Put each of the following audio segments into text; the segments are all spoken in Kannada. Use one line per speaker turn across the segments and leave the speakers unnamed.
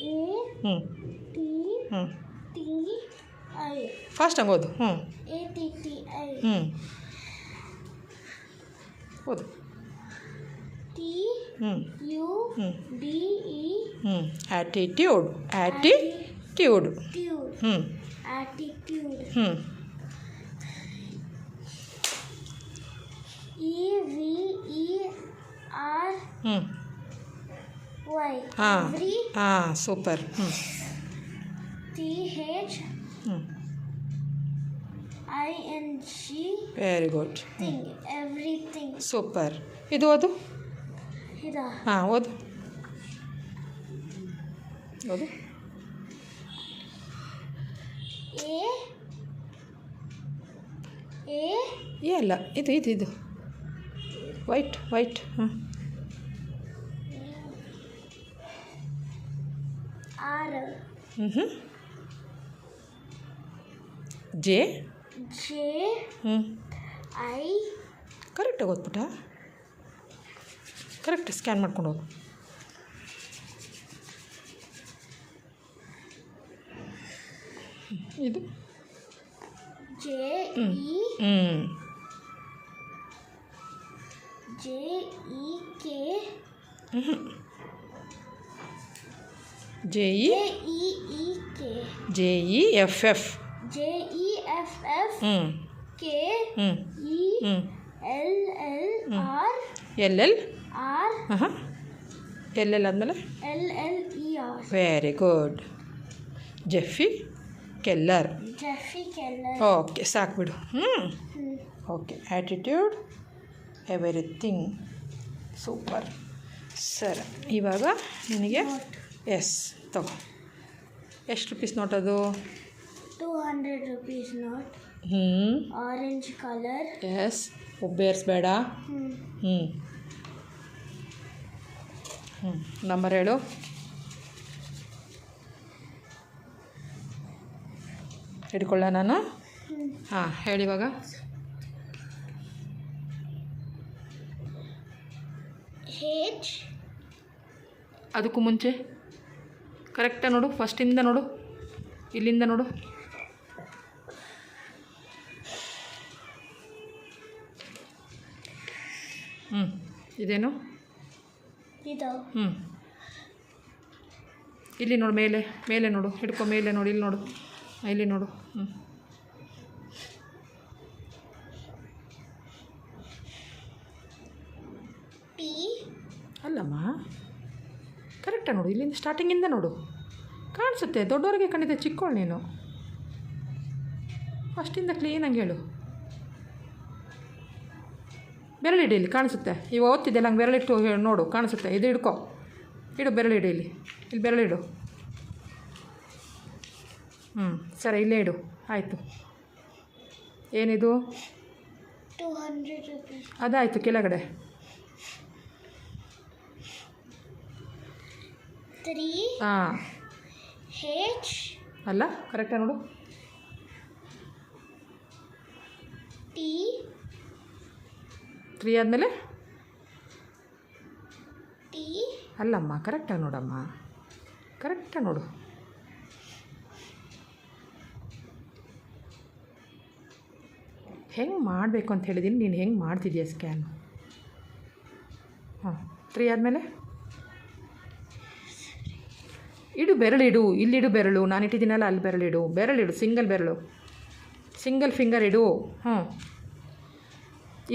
ಹ್ಞೂ ಹ್ಞೂ ಫಾಸ್ಟ್ ಆಗೋದು ಹ್ಞೂ ಹ್ಞೂ ಓದು ಹ್ಞೂ ಹ್ಞೂ ಹ್ಞೂ ಆ್ಯಟಿಟ್ಯೂಡ್ ಆ್ಯಟಿಟ್ಯೂಡ್ ಹ್ಞೂ ಹ್ಞೂ ಹ್ಞೂ ಹಾಂ ಹಾಂ ಸೂಪರ್ ಹ್ಞೂ ಹ್ಞೂ ವೆರಿ ಗುಡ್ ಸೂಪರ್ ಇದು ಓದು ಹಾಂ ಓದು ಓದು ಏ ಅಲ್ಲ ಇದು ವೈಟ್ ಹಾಂ ಹ್ಞೂ ಜೆ ಹ್ಞೂ ಕರೆಕ್ಟಾಗಿ ಓದ್ಬಿಟ್ಟ ಕರೆಕ್ಟ್ ಸ್ಕ್ಯಾನ್ ಮಾಡ್ಕೊಂಡು ಹೋಗು ಇದು ಹ್ಞೂ JEFF LL ಆದಮೇಲೆ ವೆರಿ ಗುಡ್ ಜೆಫಿ ಕೆಲ್ಲರ್ ಓಕೆ ಸಾಕು ಬಿಡು okay attitude everything super sir ಇವಾಗ ನಿನಗೆ ಎಸ್ ತಗೋ ಎಷ್ಟು ರುಪೀಸ್ ನೋಟ್ ಅದು
200 rupees note orange colour
yes ಒಬ್ಬೇರಿಸ್ಬೇಡ ಹ್ಞೂ ನಂಬರ್ ಹೇಳು ಹಿಡ್ಕೊಳ್ಳ ನಾನು ಹಾಂ ಹೇಳಿವಾಗ ಅದಕ್ಕೂ ಮುಂಚೆ ಕರೆಕ್ಟಾಗಿ ನೋಡು ಫಸ್ಟಿಂದ ನೋಡು ಇಲ್ಲಿಂದ ನೋಡು ಇದೇನು ಇಲ್ಲಿ ನೋಡು ಮೇಲೆ ನೋಡು ಹಿಡ್ಕೊ ಮೇಲೆ ನೋಡಿ ಇಲ್ಲಿ ನೋಡು ಅಲ್ಲಮ್ಮ ಕರೆಕ್ಟಾಗಿ ನೋಡು ಇಲ್ಲಿಂದ ಸ್ಟಾರ್ಟಿಂಗಿಂದ ನೋಡು ಕಾಣಿಸುತ್ತೆ ದೊಡ್ಡವರಿಗೆ ಖಂಡಿತ ಚಿಕ್ಕವಳು ನೀನು ಫಸ್ಟಿಂದ ಕ್ಲೀನಾಗಿ ಹೇಳು ಬೆರಳಿಡಿ ಇಲ್ಲಿ ಕಾಣಿಸುತ್ತೆ ಇವಾಗ ಓದ್ತಿದ್ದೆಲ್ಲ ಹಂಗೆ ಬೆರಳಿಟ್ಟು ನೋಡು ಕಾಣಿಸುತ್ತೆ ಇದು ಹಿಡ್ಕೊ ಇಡು ಬೆರಳಿಡು ಇಲ್ಲಿ ಬೆರಳಿಡು ಸರಿ ಇಲ್ಲೇ ಇಡು ಆಯಿತು ಏನಿದು
200 rupees
ಅದಾಯಿತು ಕೆಳಗಡೆ
3
ಹಾಂ
H
ಅಲ್ಲ ಕರೆಕ್ಟಾಗಿ ನೋಡು
T
3 ಆದಮೇಲೆ
T
ಅಲ್ಲಮ್ಮ ಕರೆಕ್ಟಾಗಿ ನೋಡಮ್ಮ ಕರೆಕ್ಟಾಗಿ ನೋಡು ಹೆಂಗೆ ಮಾಡಬೇಕು ಅಂತ ಹೇಳಿದ್ದೀನಿ ನೀನು ಹೆಂಗೆ ಮಾಡ್ತಿದ್ದೀಯ ಸ್ಕ್ಯಾನ್ ಹಾಂ 3 ಆದಮೇಲೆ ಇಡು ಬೆರಳಿಡು ಇಲ್ಲಿಡು ಬೆರಳು ನಾನು ಇಟ್ಟಿದ್ದೀನಲ್ಲ ಅಲ್ಲಿ ಬೆರಳಿಡು ಸಿಂಗಲ್ ಫಿಂಗರ್ ಇಡು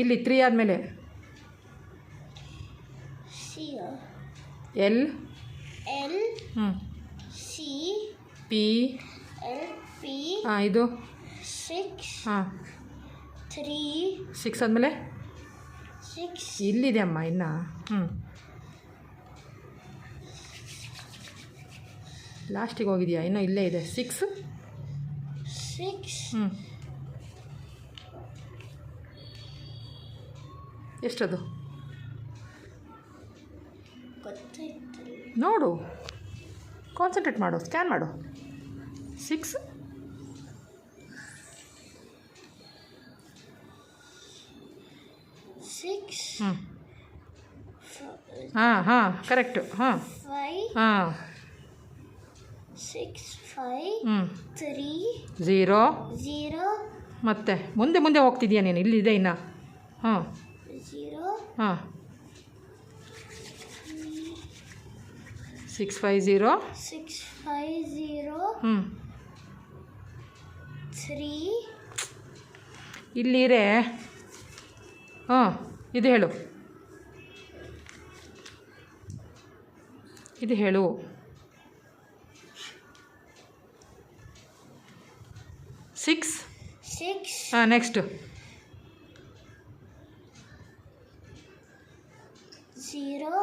ಇಲ್ಲಿ 3 ಆದಮೇಲೆ L
C
P
L P
ಹಾಂ ಇದು
6
ಹಾಂ
3
6 ಆದಮೇಲೆ
6
ಇಲ್ಲಿದೆ ಅಮ್ಮ ಇನ್ನು ಲಾಸ್ಟಿಗೆ ಹೋಗಿದೆಯಾ ಇನ್ನೂ ಇಲ್ಲೇ ಇದೆ 6 ಎಷ್ಟದು ನೋಡು ಕಾನ್ಸಂಟ್ರೇಟ್ ಮಾಡು ಸ್ಕ್ಯಾನ್ ಮಾಡು 6 ಹಾಂ ಕರೆಕ್ಟು
5
ಹಾಂ
6 5
ಹ್ಞೂ
3
0
0
ಮತ್ತೆ ಮುಂದೆ ಮುಂದೆ ಹೋಗ್ತಿದ್ಯಾ ನೀನು ಇಲ್ಲಿದೆ ಇನ್ನು ಹಾಂ
0
ಹಾಂ 6 5 0
6 5 0
ಹ್ಞೂ
3
ಇಲ್ಲಿರೇ ಹಾಂ ಇದು ಹೇಳು ಇದು ಹೇಳು 6
6
ಹಾಂ ನೆಕ್ಸ್ಟು
0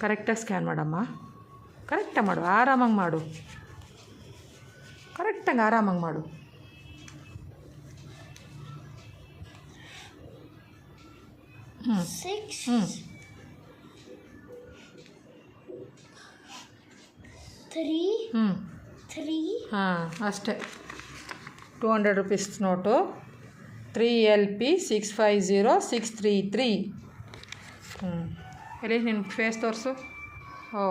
ಕರೆಕ್ಟಾಗಿ ಸ್ಕ್ಯಾನ್ ಮಾಡಮ್ಮ ಕರೆಕ್ಟಾಗಿ ಮಾಡು ಆರಾಮಾಗಿ ಮಾಡು ಕರೆಕ್ಟಾಗಿ ಆರಾಮಾಗಿ ಮಾಡು ಹ್ಞೂ
6
ಹ್ಞೂ
3
ಹ್ಞೂ
3
ಹಾಂ ಅಷ್ಟೇ 200 ರೂಪೀಸ್ ನೋಟು 3LP 650 633 ಎಲ್ಲಿ ನಿನ್ನ ಫೇಸ್ ತೋರಿಸು ಓ